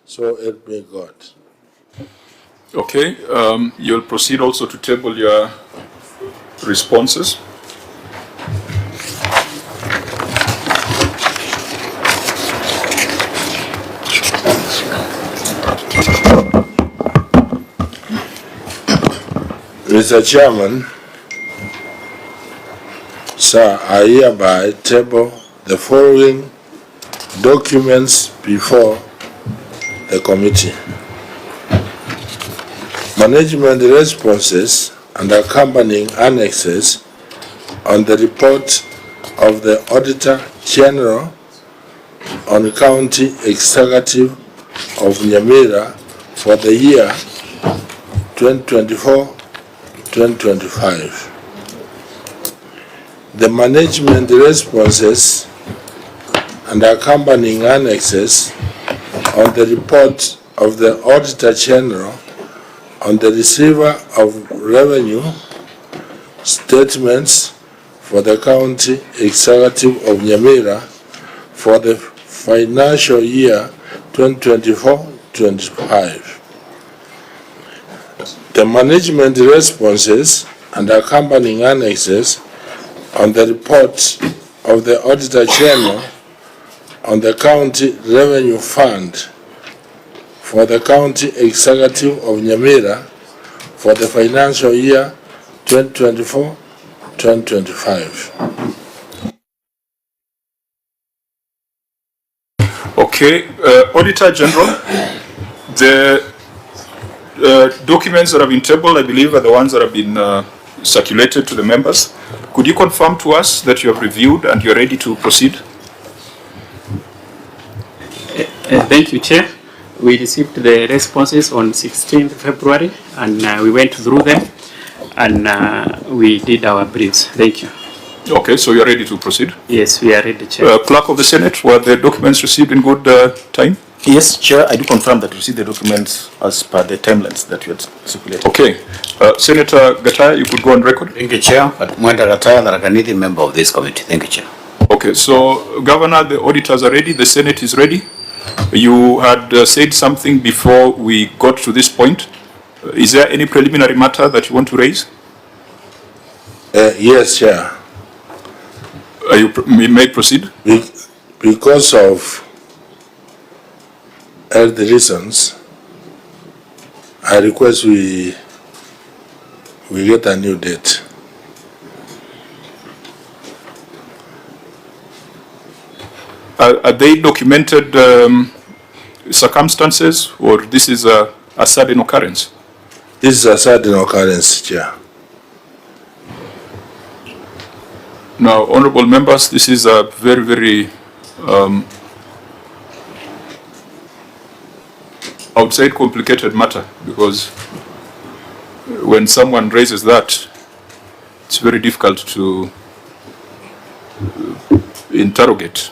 So help me God. Okay, you'll proceed also to table your responses. Mr. Chairman, sir, I hereby table the following documents before the committee. Management responses and accompanying annexes on the report of the Auditor General on County Executive of Nyamira for the year 2024-2025. The management responses and accompanying annexes on the report of the Auditor General on the receiver of revenue statements for the County Executive of Nyamira for the financial year 2024-25. The management responses and accompanying annexes on the report of the Auditor General on the County Revenue Fund for the County Executive of Nyamira for the financial year 2024-2025. Okay, Auditor General, the documents that have been tabled, I believe, are the ones that have been circulated to the members. Could you confirm to us that you have reviewed and you're ready to proceed? Thank you, Chair. We received the responses on 16th February and we went through them and we did our briefs. Thank you. Okay, so you're ready to proceed? Yes, we are ready, Chair. Clerk of the Senate, were the documents received in good time? Yes, Chair, I do confirm that we received the documents as per the timelines that you had circulated. Okay. Senator Gataya, you could go on record. Thank you, Chair. But Mwenda Gataya, Narakanidi, member of this committee. Thank you, Chair. Okay, so Governor, the auditors are ready, the Senate is ready. You had said something before we got to this point. Is there any preliminary matter that you want to raise? Yes, Chair. You may proceed. Because of health reasons, I request we get a new date. Are they documented circumstances, or this is a sudden occurrence? This is a sudden occurrence, Chair. Now, honorable members, this is a very, very, I would say, complicated matter, because when someone raises that, it's very difficult to interrogate.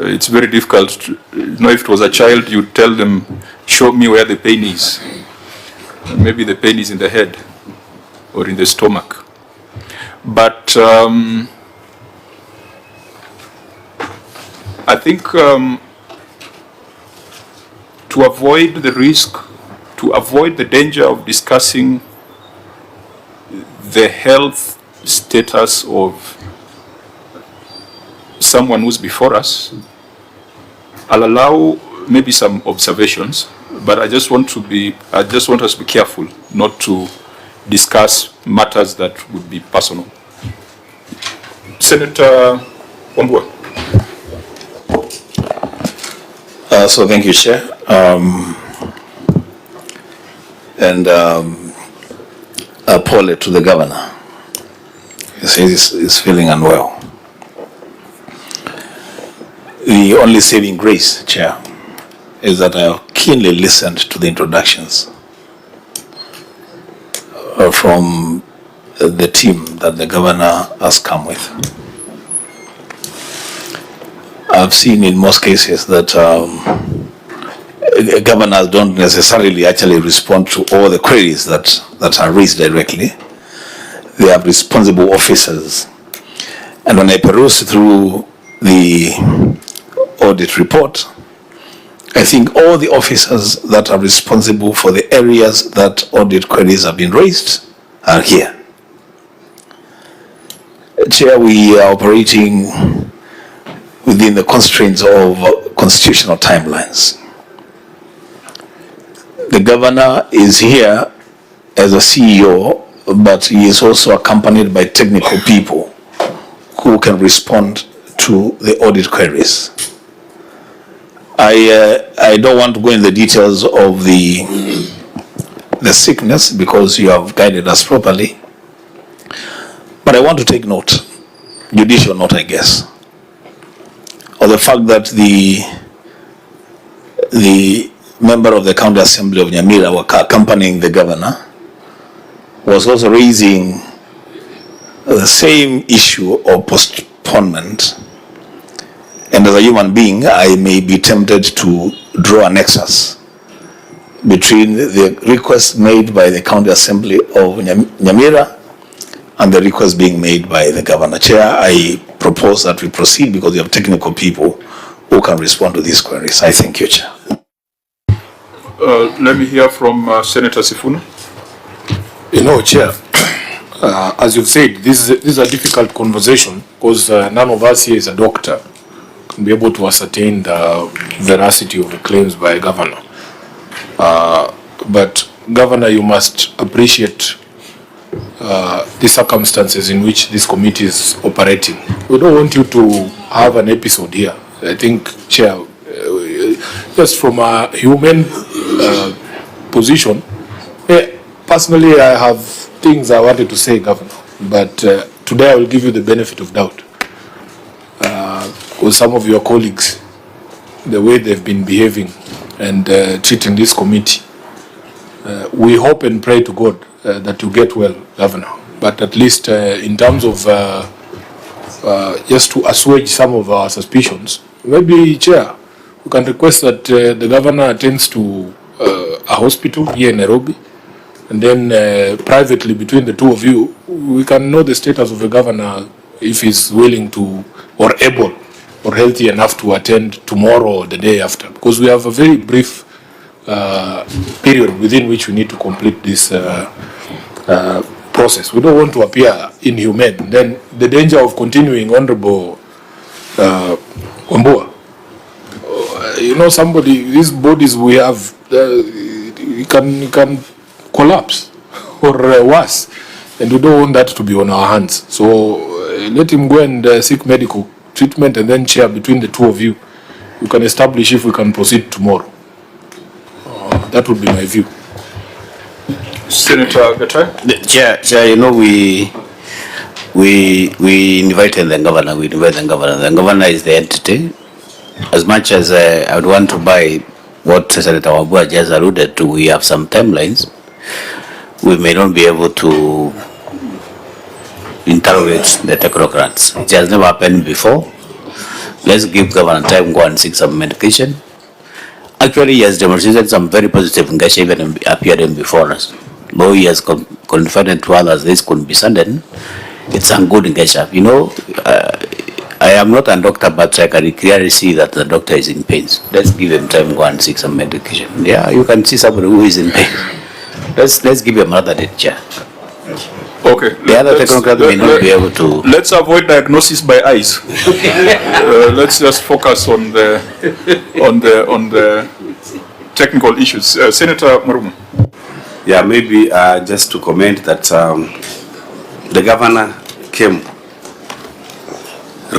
It's very difficult to, if it was a child, you'd tell them, show me where the pain is. Maybe the pain is in the head or in the stomach. But I think to avoid the risk, to avoid the danger of discussing the health status of someone who's before us, I'll allow maybe some observations, but I just want us to be careful not to discuss matters that would be personal. Senator Wambua. So thank you, Chair. Apology to the Governor. He says he's feeling unwell. The only saving grace, Chair, is that I keenly listened to the introductions from the team that the Governor has come with. I've seen in most cases that governors don't necessarily actually respond to all the queries that are raised directly. They have responsible officers. And when I peruse through the audit report, I think all the officers that are responsible for the areas that audit queries have been raised are here. Chair, we are operating within the constraints of constitutional timelines. The governor is here as a CEO, but he is also accompanied by technical people who can respond to the audit queries. I don't want to go into the details of the sickness because you have guided us properly, but I want to take note, judicial note, I guess, of the fact that the member of the County Assembly of Nyamira were accompanying the governor was also raising the same issue of postponement. And as a human being, I may be tempted to draw a nexus between the request made by the County Assembly of Nyamira and the request being made by the governor. Chair, I propose that we proceed because we have technical people who can respond to these queries. I thank you, Chair. Let me hear from Senator Sifuna. You know, Chair, as you've said, this is a difficult conversation because none of us here is a doctor, can be able to ascertain the veracity of the claims by a governor. But Governor, you must appreciate the circumstances in which this committee is operating. We don't want you to have an episode here. I think, Chair, just from a human position, personally, I have things I wanted to say, Governor, but today I will give you the benefit of doubt. With some of your colleagues, the way they've been behaving and treating this committee, we hope and pray to God that you get well, Governor. But at least in terms of just to assuage some of our suspicions, maybe, Chair, we can request that the Governor attends to a hospital here in Nairobi, and then privately between the two of you, we can know the status of the Governor if he's willing to or able or healthy enough to attend tomorrow or the day after, because we have a very brief period within which we need to complete this process. We don't want to appear inhumane. Then the danger of continuing, Honorable Wambua, you know, somebody, these bodies we have, you can collapse or worse, and we don't want that to be on our hands. So let him go and seek medical treatment, and then, Chair, between the two of you, you can establish if we can proceed tomorrow. That would be my view. Senator Gatai? Chair, you know, we invited the governor. We invited the governor. The governor is the entity. As much as I would want to buy what Senator Wambua just alluded to, we have some timelines. We may not be able to interrogate the technocrats. It has never happened before. Let's give governor time, go and seek some medication. Actually, he has demonstrated some very positive engagement even appearing before us. Though he has confided to others this could be sudden, it's a good engagement. You know, I am not a doctor, but I can clearly see that the doctor is in pain. Let's give him time, go and seek some medication. Yeah, you can see somebody who is in pain. Let's give him another date, Chair. Okay. The other technocrat may not be able to. Let's avoid diagnosis by eyes. Let's just focus on the technical issues. Senator Maruma. Yeah, maybe just to comment that the governor came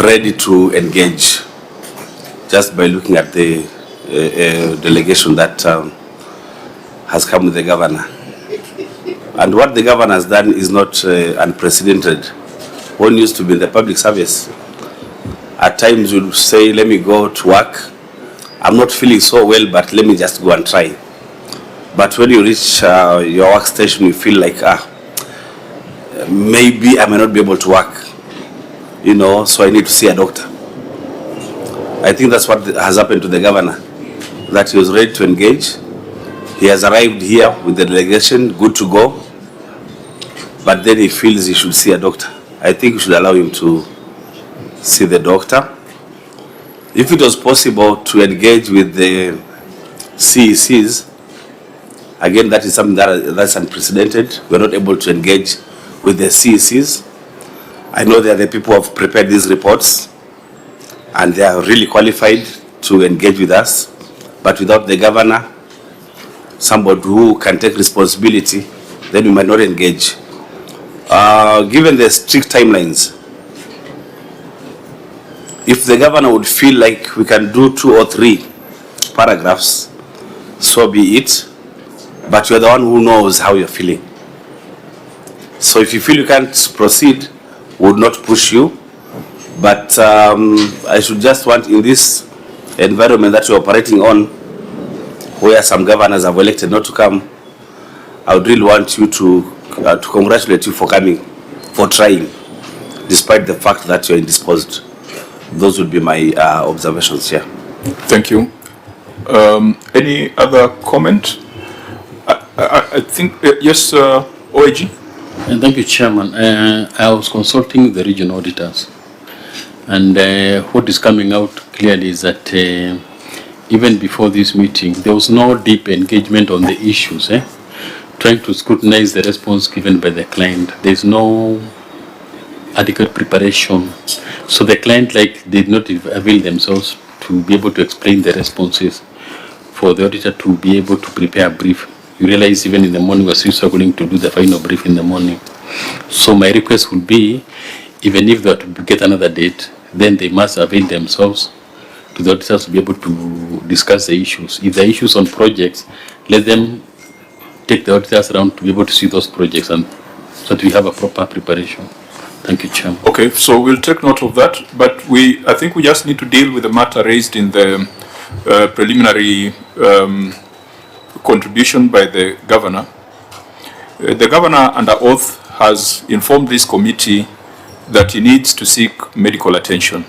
ready to engage just by looking at the delegation that has come with the governor. And what the governor has done is not unprecedented. One used to be in the public service. At times you'll say, let me go to work. I'm not feeling so well, but let me just go and try. But when you reach your workstation, you feel like, maybe I may not be able to work. You know, so I need to see a doctor. I think that's what has happened to the governor, that he was ready to engage. He has arrived here with the delegation, good to go, but then he feels he should see a doctor. I think we should allow him to see the doctor. If it was possible to engage with the CECs. Again, that is something that's unprecedented. We're not able to engage with the CECs. I know they are the people who have prepared these reports, and they are really qualified to engage with us. But without the governor, somebody who can take responsibility, then we might not engage. Given the strict timelines, if the governor would feel like we can do 2 or 3 paragraphs, so be it. But you're the one who knows how you're feeling. So if you feel you can't proceed, we would not push you. But I should just want, in this environment that you're operating on, where some governors have elected not to come, I would really want you to congratulate you for coming, for trying, despite the fact that you're indisposed. Those would be my observations here. Thank you. Any other comment? I think, yes, OAG? Thank you, Chairman. I was consulting the regional auditors, and what is coming out clearly is that even before this meeting, there was no deep engagement on the issues, trying to scrutinize the response given by the client. There's no adequate preparation. So the client did not avail themselves to be able to explain the responses for the auditor to be able to prepare a brief. You realize even in the morning we're still struggling to do the final brief in the morning. So my request would be, even if they were to get another date, then they must avail themselves to the auditors to be able to discuss the issues. If there are issues on projects, let them take the auditors around to be able to see those projects, and so that we have a proper preparation. Thank you, Chairman. Okay, so we'll take note of that, but I think we just need to deal with the matter raised in the preliminary contribution by the governor. The governor under oath has informed this committee that he needs to seek medical attention.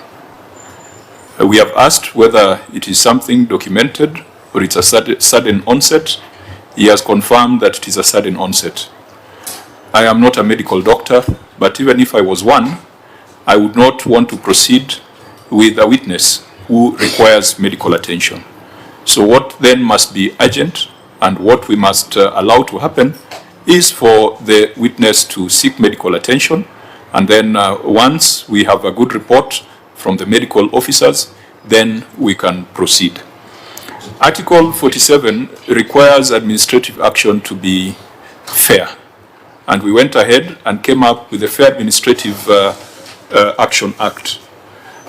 We have asked whether it is something documented or it's a sudden onset. He has confirmed that it is a sudden onset. I am not a medical doctor, but even if I was one, I would not want to proceed with a witness who requires medical attention. So what then must be urgent, and what we must allow to happen, is for the witness to seek medical attention, and then once we have a good report from the medical officers, then we can proceed. Article 47 requires administrative action to be fair, and we went ahead and came up with the Fair Administrative Action Act.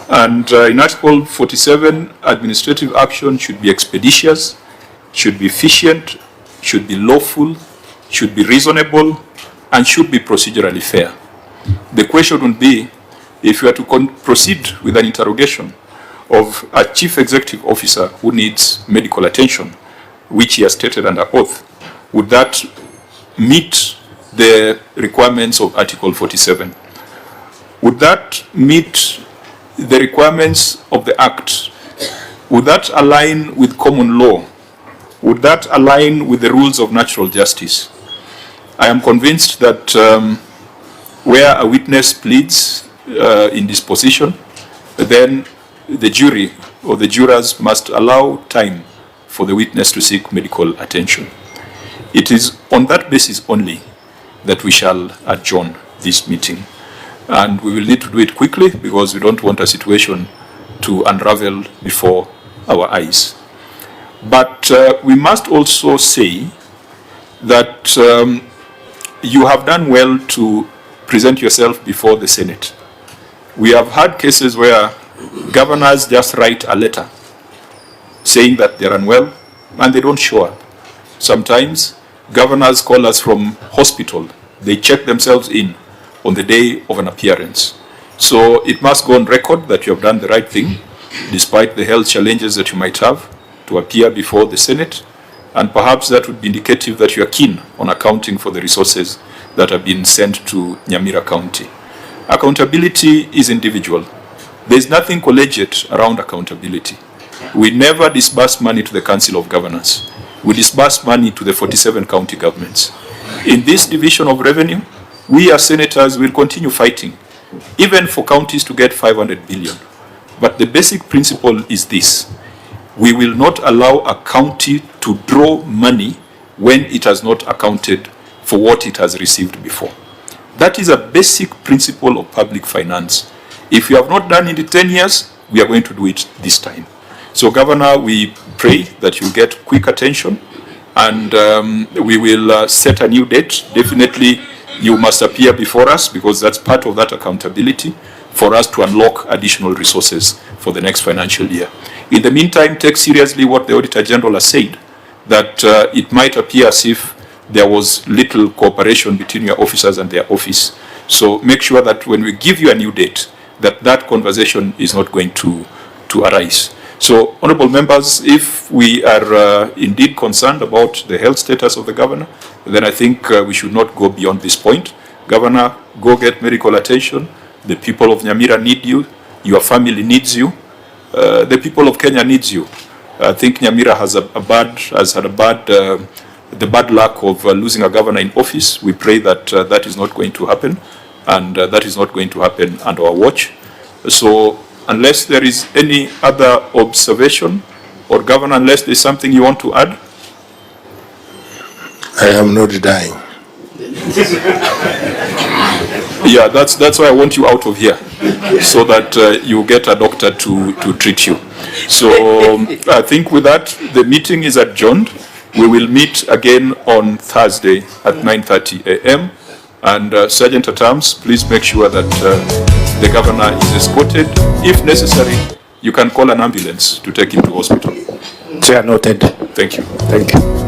And in Article 47, administrative action should be expeditious, should be efficient, should be lawful, should be reasonable, and should be procedurally fair. The question would be, if you are to proceed with an interrogation of a chief executive officer who needs medical attention, which he has stated under oath, would that meet the requirements of Article 47? Would that meet the requirements of the Act? Would that align with common law? Would that align with the rules of natural justice? I am convinced that where a witness pleads in disposition, then the jury or the jurors must allow time for the witness to seek medical attention. It is on that basis only that we shall adjourn this meeting. And we will need to do it quickly because we don't want a situation to unravel before our eyes. But we must also say that you have done well to present yourself before the Senate. We have had cases where governors just write a letter saying that they're unwell and they don't show up. Sometimes governors call us from hospital. They check themselves in on the day of an appearance. So it must go on record that you have done the right thing, despite the health challenges that you might have, to appear before the Senate, and perhaps that would be indicative that you are keen on accounting for the resources that have been sent to Nyamira County. Accountability is individual. There is nothing collegiate around accountability. We never disburse money to the Council of Governors. We disburse money to the 47 county governments. In this division of revenue, we as senators will continue fighting, even for counties to get 500 billion. But the basic principle is this: we will not allow a county to draw money when it has not accounted for what it has received before. That is a basic principle of public finance. If you have not done it in 10 years, we are going to do it this time. So, Governor, we pray that you get quick attention, and we will set a new date. Definitely, you must appear before us, because that's part of that accountability, for us to unlock additional resources for the next financial year. In the meantime, take seriously what the Auditor General has said, that it might appear as if there was little cooperation between your officers and their office. So make sure that when we give you a new date, that conversation is not going to arise. So, honorable members, if we are indeed concerned about the health status of the governor, then I think we should not go beyond this point. Governor, go get medical attention. The people of Nyamira need you. Your family needs you. The people of Kenya needs you. I think Nyamira has had the bad luck of losing a governor in office. We pray that that is not going to happen, and that is not going to happen under our watch. So, unless there is any other observation, or Governor, unless there's something you want to add? I am not dying. Yeah, that's why I want you out of here, so that you get a doctor to treat you. So I think with that, the meeting is adjourned. We will meet again on Thursday at 9:30 a.m. And Sergeant at Arms, please make sure that the governor is escorted. If necessary, you can call an ambulance to take him to hospital. Chair, noted. Thank you. Thank you.